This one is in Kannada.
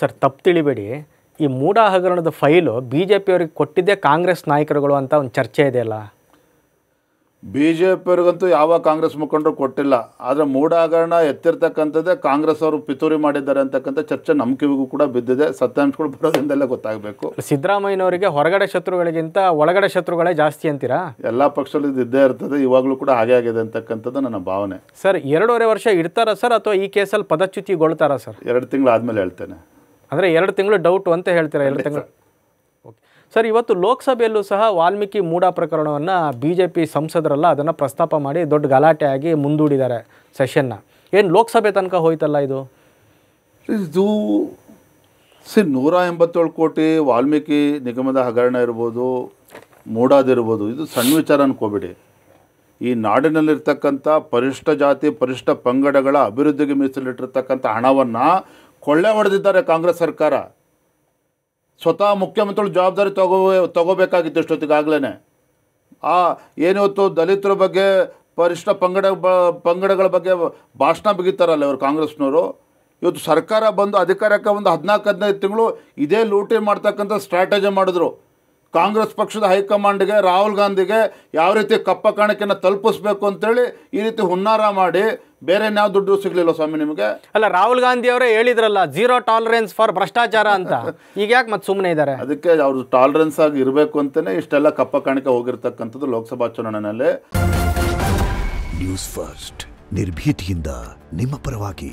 ಸರ್ ತಪ್ಪು ತಿಳಿಬೇಡಿ, ಈ ಮೂಡ ಹಗರಣದ ಫೈಲು ಬಿ ಜೆ ಪಿಯವ್ರಿಗೆ ಕೊಟ್ಟಿದ್ದೇ ಕಾಂಗ್ರೆಸ್ ನಾಯಕರುಗಳು ಅಂತ ಒಂದು ಚರ್ಚೆ ಇದೆಯಲ್ಲ. ಬಿ ಜೆ ಪಿಯವ್ರಿಗಂತೂ ಯಾವ ಕಾಂಗ್ರೆಸ್ ಮುಖಂಡರು ಕೊಟ್ಟಿಲ್ಲ. ಆದರೆ ಮೂಡ ಹಗರಣ ಎತ್ತಿರ್ತಕ್ಕಂಥದ್ದೇ ಕಾಂಗ್ರೆಸ್ ಅವರು ಪಿತೂರಿ ಮಾಡಿದ್ದಾರೆ ಅಂತಕ್ಕಂಥ ಚರ್ಚೆ ನಮ್ಮ ಕಿವಿಗೂ ಕೂಡ ಬಿದ್ದಿದೆ. ಸತ್ಯಾಂಶಗಳು ಬರೋದ್ರಿಂದಲೇ ಗೊತ್ತಾಗಬೇಕು. ಸಿದ್ದರಾಮಯ್ಯನವರಿಗೆ ಹೊರಗಡೆ ಶತ್ರುಗಳಿಗಿಂತ ಒಳಗಡೆ ಶತ್ರುಗಳೇ ಜಾಸ್ತಿ ಅಂತೀರಾ? ಎಲ್ಲ ಪಕ್ಷಗಳು ಇದ್ದೇ ಇರ್ತದೆ, ಇವಾಗಲೂ ಕೂಡ ಹಾಗೆ ಆಗಿದೆ ಅಂತಕ್ಕಂಥದ್ದು ನನ್ನ ಭಾವನೆ. ಸರ್ 2.5 ವರ್ಷ ಇಡ್ತಾರಾ ಸರ್, ಅಥವಾ ಈ ಕೇಸಲ್ಲಿ ಪದಚ್ಯುತಿಗೊಳ್ತಾರಾ ಸರ್? 2 ತಿಂಗಳು ಆದಮೇಲೆ ಹೇಳ್ತೇನೆ. ಅಂದರೆ 2 ತಿಂಗಳು ಡೌಟು ಅಂತ ಹೇಳ್ತೀರಾ? 2 ತಿಂಗಳು. ಓಕೆ ಸರ್, ಇವತ್ತು ಲೋಕಸಭೆಯಲ್ಲೂ ಸಹ ವಾಲ್ಮೀಕಿ ಮೂಡ ಪ್ರಕರಣವನ್ನು ಬಿ ಜೆ ಪಿ ಸಂಸದರೆಲ್ಲ ಅದನ್ನು ಪ್ರಸ್ತಾಪ ಮಾಡಿ ದೊಡ್ಡ ಗಲಾಟೆ ಆಗಿ ಮುಂದೂಡಿದ್ದಾರೆ ಸೆಷನ್ನ. ಏನು ಲೋಕಸಭೆ ತನಕ ಹೋಯ್ತಲ್ಲ ಇದು? 187 ಕೋಟಿ ವಾಲ್ಮೀಕಿ ನಿಗಮದ ಹಗರಣ ಇರ್ಬೋದು, ಮೂಡಾದಿರ್ಬೋದು, ಇದು ಸಣ್ಣ ವಿಚಾರ ಅನ್ಕೋಬೇಡಿ. ಈ ನಾಡಿನಲ್ಲಿರ್ತಕ್ಕಂಥ ಪರಿಶಿಷ್ಟ ಜಾತಿ ಪರಿಶಿಷ್ಟ ಪಂಗಡಗಳ ಅಭಿವೃದ್ಧಿಗೆ ಮೀಸಲಿಟ್ಟಿರ್ತಕ್ಕಂಥ ಹಣವನ್ನು ಕೊಳ್ಳೆ ಹೊಡೆದಿದ್ದಾರೆ ಕಾಂಗ್ರೆಸ್ ಸರ್ಕಾರ. ಸ್ವತಃ ಮುಖ್ಯಮಂತ್ರಿಗಳು ಜವಾಬ್ದಾರಿ ತಗೋಬೇಕಾಗಿತ್ತು ಇಷ್ಟೊತ್ತಿಗಾಗಲೇ. ಏನಿವತ್ತು ದಲಿತರ ಬಗ್ಗೆ ಪರಿಶಿಷ್ಟ ಪಂಗಡಗಳ ಬಗ್ಗೆ ಭಾಷಣ ಬಿಗಿತಾರಲ್ಲ ಇವರು ಕಾಂಗ್ರೆಸ್ನವರು. ಇವತ್ತು ಸರ್ಕಾರ ಬಂದು ಅಧಿಕಾರಕ್ಕೆ ಒಂದು 14-15 ತಿಂಗಳು ಇದೇ ಲೂಟಿ ಮಾಡ್ತಕ್ಕಂಥ ಸ್ಟ್ರಾಟಜಿ ಮಾಡಿದ್ರು. ಕಾಂಗ್ರೆಸ್ ಪಕ್ಷದ ಹೈಕಮಾಂಡ್ಗೆ, ರಾಹುಲ್ ಗಾಂಧಿಗೆ ಯಾವ ರೀತಿ ಕಪ್ಪ ಕಾಣಿಕೆಯನ್ನು ತಲುಪಿಸ್ಬೇಕು ಅಂತೇಳಿ ಈ ರೀತಿ ಹುನ್ನಾರ ಮಾಡಿ ಬೇರೆ ಯಾವ ದುಡ್ಡು ಸಿಗಲಿಲ್ಲ ಸ್ವಾಮಿ ನಿಮಗೆ. ಅಲ್ಲ, ರಾಹುಲ್ ಗಾಂಧಿ ಅವರೇ ಹೇಳಿದ್ರಲ್ಲ ಝೀರೋ ಟಾಲರೆನ್ಸ್ ಫಾರ್ ಭ್ರಷ್ಟಾಚಾರ ಅಂತ. ಈಗ ಯಾಕೆ ಮತ್ತೆ ಸುಮ್ಮನೆ ಇದ್ದಾರೆ? ಅದಕ್ಕೆ ಅವರು ಟಾಲರೆನ್ಸ್ ಆಗಿ ಇರಬೇಕು ಅಂತಲೇ ಇಷ್ಟೆಲ್ಲ ಕಪ್ಪ ಕಾಣಿಕೆ ಹೋಗಿರ್ತಕ್ಕಂಥದ್ದು ಲೋಕಸಭಾ ಚುನಾವಣೆಯಲ್ಲಿ. ನ್ಯೂಸ್ ಫಸ್ಟ್ ನಿರ್ಭೀತಿಯಿಂದ ನಿಮ್ಮ ಪರವಾಗಿ.